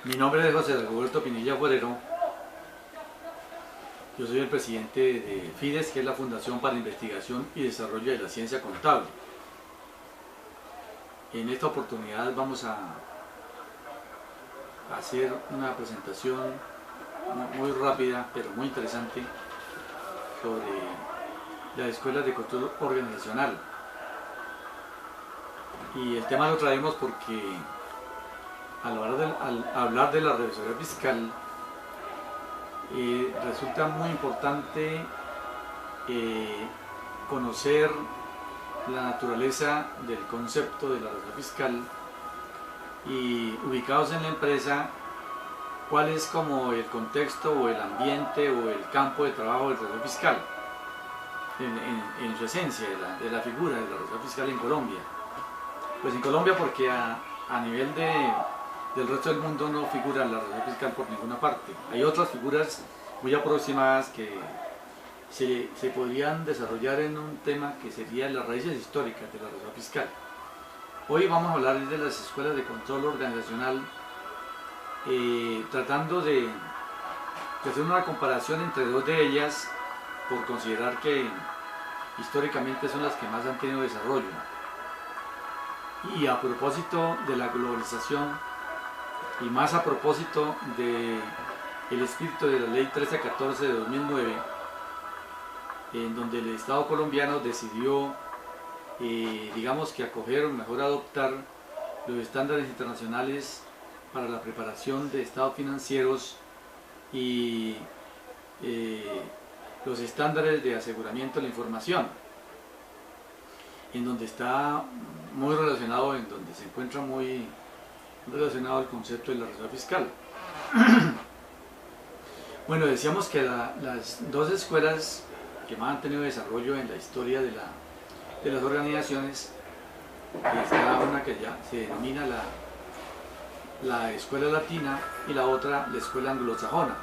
Mi nombre es José Roberto Pinilla Forero. Yo soy el presidente de FIDES, que es la Fundación para Investigación y Desarrollo de la Ciencia Contable. En esta oportunidad vamos a hacer una presentación muy rápida, pero muy interesante, sobre las escuelas de control organizacional. Y el tema lo traemos porque al hablar de la revisoría fiscal, resulta muy importante conocer la naturaleza del concepto de la revisoría fiscal y, ubicados en la empresa, cuál es como el contexto o el ambiente o el campo de trabajo del revisor fiscal en su esencia, de la figura del revisor fiscal en Colombia. Pues en Colombia, porque a nivel del resto del mundo no figura la revisoría fiscal por ninguna parte. Hay otras figuras muy aproximadas que se podrían desarrollar en un tema que sería las raíces históricas de la revisoría fiscal. Hoy vamos a hablar de las escuelas de control organizacional, tratando de hacer una comparación entre dos de ellas, por considerar que históricamente son las que más han tenido desarrollo. Y a propósito de la globalización, y más a propósito del espíritu de la Ley 1314 de 2009, en donde el Estado colombiano decidió, digamos que acoger o mejor adoptar los estándares internacionales para la preparación de estados financieros y los estándares de aseguramiento de la información, en donde está muy relacionado, en donde se encuentra muy relacionado al concepto de la revisoría fiscal. Bueno, decíamos que las dos escuelas que más han tenido desarrollo en la historia de las organizaciones, está una que ya se denomina la escuela latina y la otra la escuela anglosajona.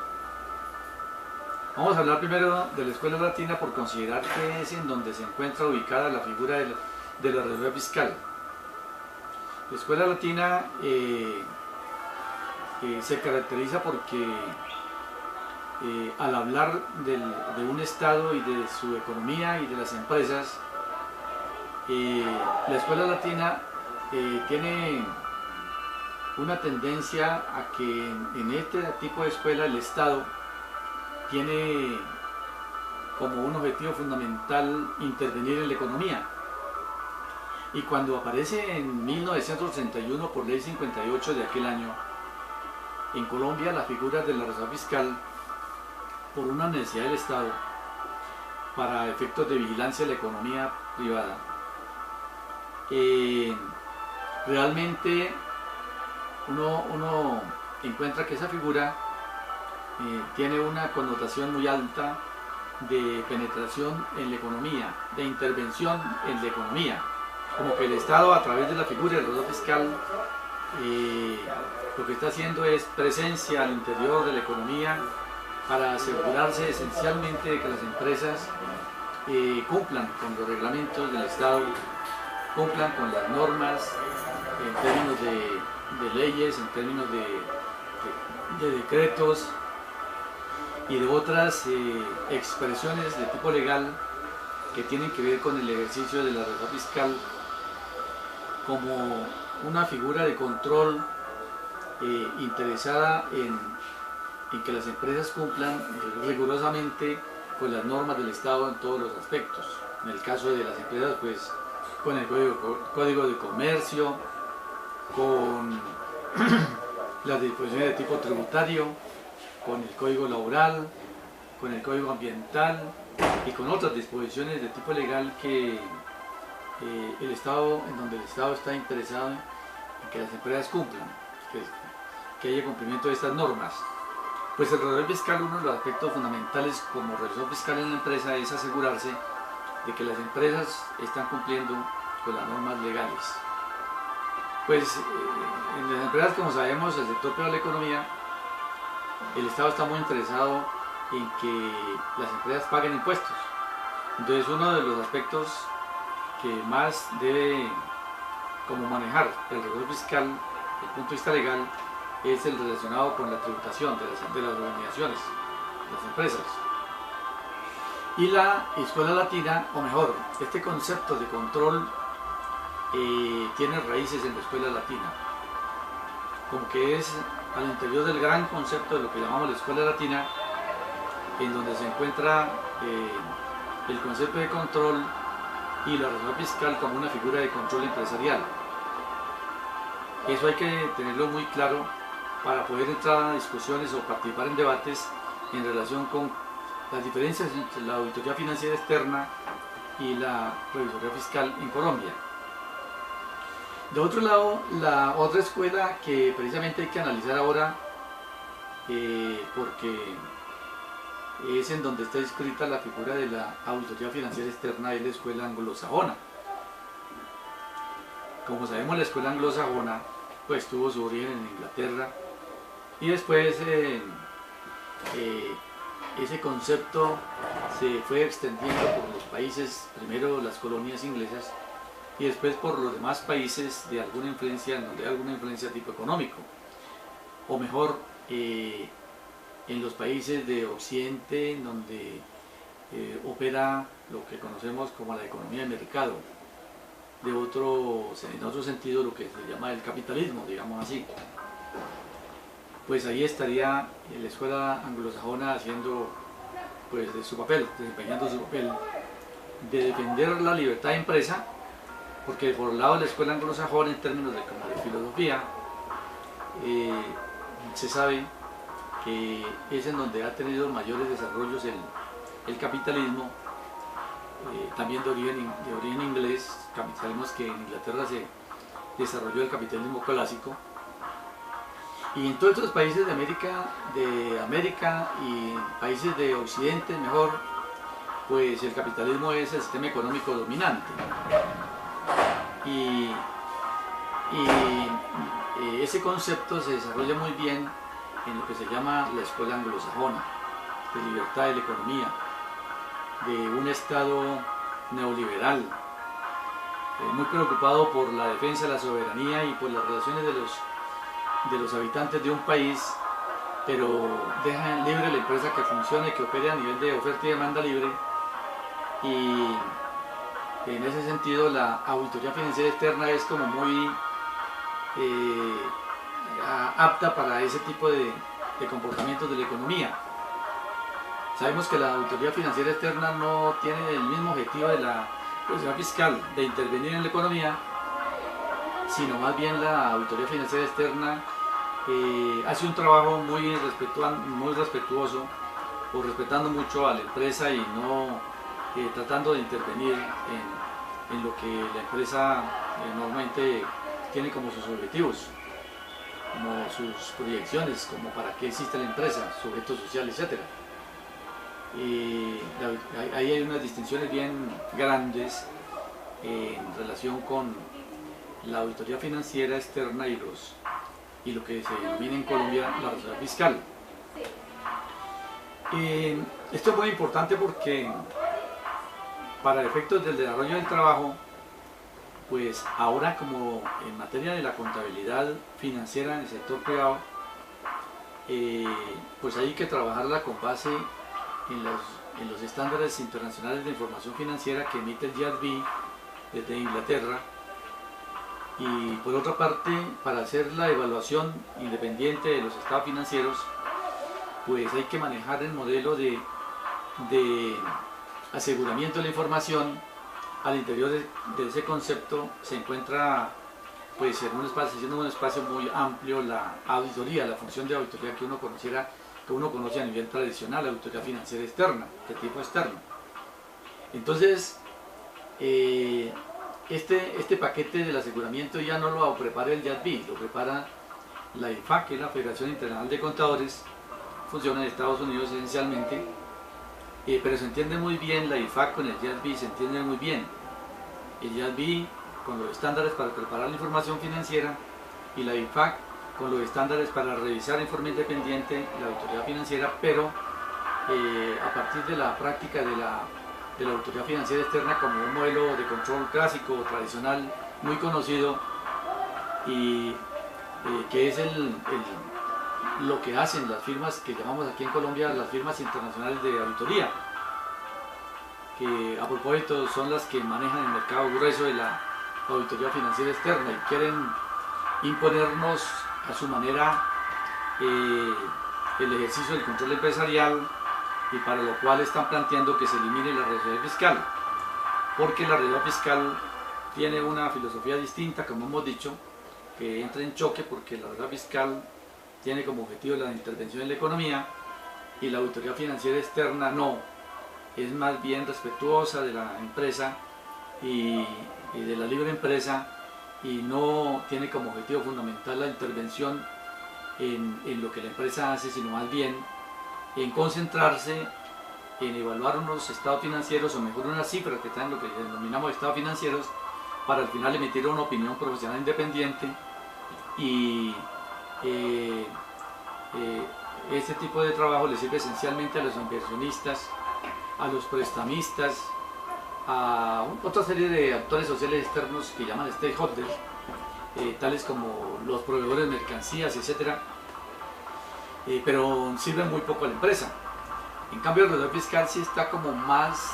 Vamos a hablar primero de la escuela latina por considerar que es en donde se encuentra ubicada la figura de la revisoría fiscal. La escuela latina se caracteriza porque al hablar de un Estado y de su economía y de las empresas, la escuela latina tiene una tendencia a que en este tipo de escuela el Estado tiene como un objetivo fundamental intervenir en la economía. Y cuando aparece en 1981 por ley 58 de aquel año en Colombia la figura de la revisoría fiscal, por una necesidad del Estado para efectos de vigilancia de la economía privada, realmente uno encuentra que esa figura tiene una connotación muy alta de penetración en la economía, de intervención en la economía, como que el Estado, a través de la figura del revisor fiscal, lo que está haciendo es presencia al interior de la economía para asegurarse esencialmente de que las empresas cumplan con los reglamentos del Estado, cumplan con las normas en términos de leyes, en términos de decretos y de otras expresiones de tipo legal que tienen que ver con el ejercicio de la revisoría fiscal como una figura de control interesada en que las empresas cumplan rigurosamente con las normas del Estado en todos los aspectos. En el caso de las empresas, pues con el código de comercio, con las disposiciones de tipo tributario, con el código laboral, con el código ambiental y con otras disposiciones de tipo legal que el Estado, en donde el Estado está interesado en que las empresas cumplan, que haya cumplimiento de estas normas. Pues el revisor fiscal, uno de los aspectos fundamentales como revisor fiscal en la empresa, es asegurarse de que las empresas están cumpliendo con las normas legales. Pues en las empresas, como sabemos, el sector privado de la economía, el Estado está muy interesado en que las empresas paguen impuestos. Entonces, uno de los aspectos que más debe como manejar el revisor fiscal desde el punto de vista legal es el relacionado con la tributación de las organizaciones, de las empresas. Y la escuela latina, o mejor, este concepto de control tiene raíces en la escuela latina, como que es al interior del gran concepto de lo que llamamos la escuela latina, en donde se encuentra el concepto de control y la reserva fiscal como una figura de control empresarial. Eso hay que tenerlo muy claro para poder entrar a discusiones o participar en debates en relación con las diferencias entre la auditoría financiera externa y la revisoría fiscal en Colombia. De otro lado, la otra escuela que precisamente hay que analizar ahora, porque es en donde está inscrita la figura de la auditoría financiera externa, es la escuela anglosajona. Como sabemos, la escuela anglosajona pues tuvo su origen en Inglaterra y después ese concepto se fue extendiendo por los países, primero las colonias inglesas y después por los demás países de alguna influencia, donde hay alguna influencia de tipo económico, o mejor, en los países de Occidente, en donde opera lo que conocemos como la economía de mercado, en otro sentido lo que se llama el capitalismo, digamos así. Pues ahí estaría la escuela anglosajona haciendo pues de su papel, desempeñando su papel de defender la libertad de empresa, porque por un lado la escuela anglosajona en términos de filosofía se sabe que es en donde ha tenido mayores desarrollos el capitalismo, también de origen inglés. Sabemos que en Inglaterra se desarrolló el capitalismo clásico, y en todos estos países de América y países de Occidente mejor, pues el capitalismo es el sistema económico dominante, y ese concepto se desarrolla muy bien en lo que se llama la escuela anglosajona, de libertad de la economía, de un Estado neoliberal, muy preocupado por la defensa de la soberanía y por las relaciones de los habitantes de un país, pero deja libre la empresa que funcione, que opere a nivel de oferta y demanda libre, y en ese sentido la auditoría financiera externa es como muy apta para ese tipo de comportamientos de la economía. Sabemos que la auditoría financiera externa no tiene el mismo objetivo de la reserva fiscal, de intervenir en la economía, sino más bien la auditoría financiera externa hace un trabajo muy respetuoso, o respetando mucho a la empresa y no tratando de intervenir en lo que la empresa normalmente tiene como sus objetivos, como sus proyecciones, como para qué existe la empresa, su objeto social, etc. Ahí hay unas distinciones bien grandes en relación con la auditoría financiera externa y lo que se denomina en Colombia la reserva fiscal. Esto es muy importante porque para efectos del desarrollo del trabajo, pues ahora, como en materia de la contabilidad financiera en el sector privado, pues hay que trabajarla con base en los estándares internacionales de información financiera que emite el GASB desde Inglaterra. Y por otra parte, para hacer la evaluación independiente de los estados financieros, pues hay que manejar el modelo de aseguramiento de la información. Al interior de ese concepto se encuentra, pues, siendo un espacio muy amplio, la auditoría, la función de auditoría que uno conoce a nivel tradicional, la auditoría financiera externa, de tipo externo. Entonces, este paquete del aseguramiento ya no lo prepara el GASB, lo prepara la IFAC, que es la Federación Internacional de Contadores, funciona en Estados Unidos esencialmente, pero se entiende muy bien la IFAC con el GASB, se entiende muy bien. El GASB con los estándares para preparar la información financiera y la IFAC con los estándares para revisar informe independiente, la auditoría financiera, pero a partir de la práctica de la auditoría financiera externa como un modelo de control clásico, tradicional, muy conocido, y que es lo que hacen las firmas que llamamos aquí en Colombia las firmas internacionales de auditoría, que a propósito son las que manejan el mercado grueso de la auditoría financiera externa y quieren imponernos a su manera el ejercicio del control empresarial, y para lo cual están planteando que se elimine la reserva fiscal, porque la reserva fiscal tiene una filosofía distinta, como hemos dicho, que entra en choque porque la reserva fiscal tiene como objetivo la intervención en la economía y la auditoría financiera externa no, es más bien respetuosa de la empresa y de la libre empresa, y no tiene como objetivo fundamental la intervención en lo que la empresa hace, sino más bien en concentrarse en evaluar unos estados financieros, o mejor unas cifras que están en lo que denominamos estados financieros, para al final emitir una opinión profesional independiente. Y este tipo de trabajo le sirve esencialmente a los inversionistas, a los prestamistas, a otra serie de actores sociales externos que llaman stakeholders, tales como los proveedores de mercancías, etc. Pero sirven muy poco a la empresa. En cambio, el reserva fiscal sí está como más,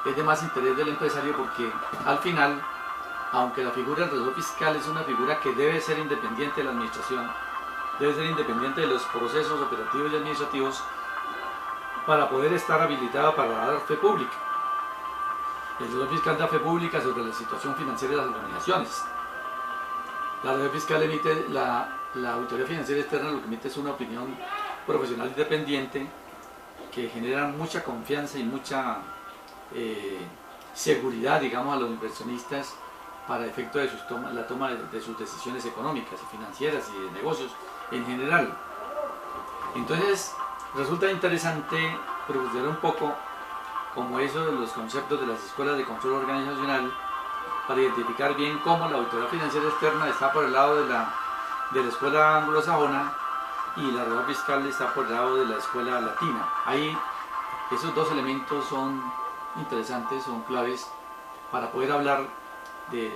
es de más interés del empresario, porque al final, aunque la figura del reserva fiscal es una figura que debe ser independiente de la administración, debe ser independiente de los procesos operativos y administrativos, para poder estar habilitada para dar fe pública. El reserva fiscal da fe pública sobre la situación financiera de las organizaciones. La reserva fiscal emite, la auditoría financiera externa lo que emite es una opinión profesional independiente que genera mucha confianza y mucha seguridad, digamos, a los inversionistas para efecto de la toma de sus decisiones económicas y financieras y de negocios en general. Entonces, resulta interesante profundizar un poco como eso de los conceptos de las escuelas de control organizacional, para identificar bien cómo la auditoría financiera externa está por el lado de la escuela anglosajona y la reserva fiscal está por el lado de la escuela latina. Ahí esos dos elementos son interesantes, son claves para poder hablar de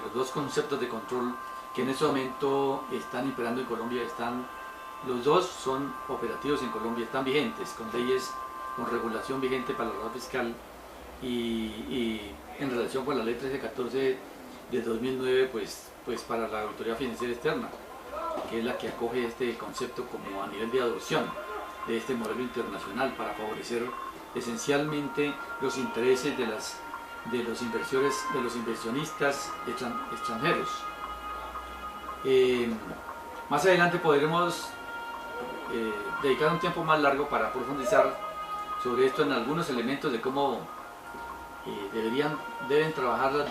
los dos conceptos de control que en este momento están imperando en Colombia. Los dos son operativos en Colombia, están vigentes, con leyes, con regulación vigente para la reserva fiscal, y en relación con la ley 1314 de 2009, pues para la auditoría financiera externa, que es la que acoge este concepto como a nivel de adopción de este modelo internacional para favorecer esencialmente los intereses de los inversionistas extranjeros. Más adelante podremos dedicar un tiempo más largo para profundizar sobre esto en algunos elementos de cómo deben trabajar los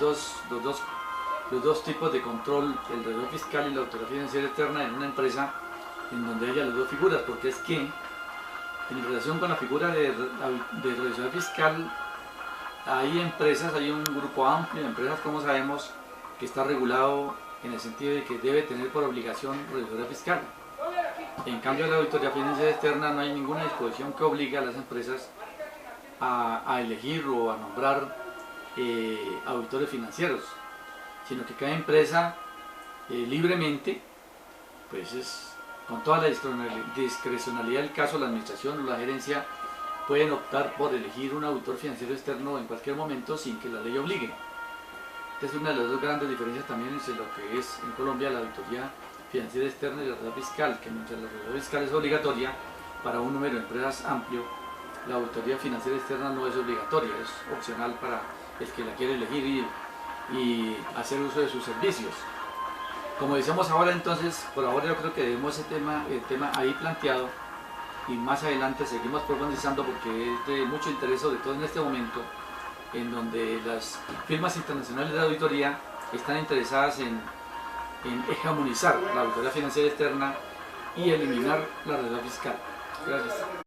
dos tipos de control, el reserva fiscal y la auditoría financiera externa, en una empresa en donde haya las dos figuras, porque es que en relación con la figura de reserva fiscal hay un grupo amplio de empresas, como sabemos, que está regulado en el sentido de que debe tener por obligación reserva fiscal. En cambio, en la auditoría financiera externa no hay ninguna disposición que obligue a las empresas a elegir o a nombrar auditores financieros, sino que cada empresa libremente, pues con toda la discrecionalidad del caso, la administración o la gerencia pueden optar por elegir un auditor financiero externo en cualquier momento sin que la ley obligue. Esta es una de las dos grandes diferencias también entre lo que es en Colombia la auditoría financiera externa y la reserva fiscal, que mientras la reserva fiscal es obligatoria para un número de empresas amplio, la auditoría financiera externa no es obligatoria, es opcional para el que la quiere elegir y hacer uso de sus servicios. Como decíamos ahora, entonces, por ahora yo creo que debemos el tema ahí planteado, y más adelante seguimos profundizando porque es de mucho interés, sobre todo en este momento, en donde las firmas internacionales de auditoría están interesadas en hegemonizar la auditoría financiera externa y eliminar la reserva fiscal. Gracias.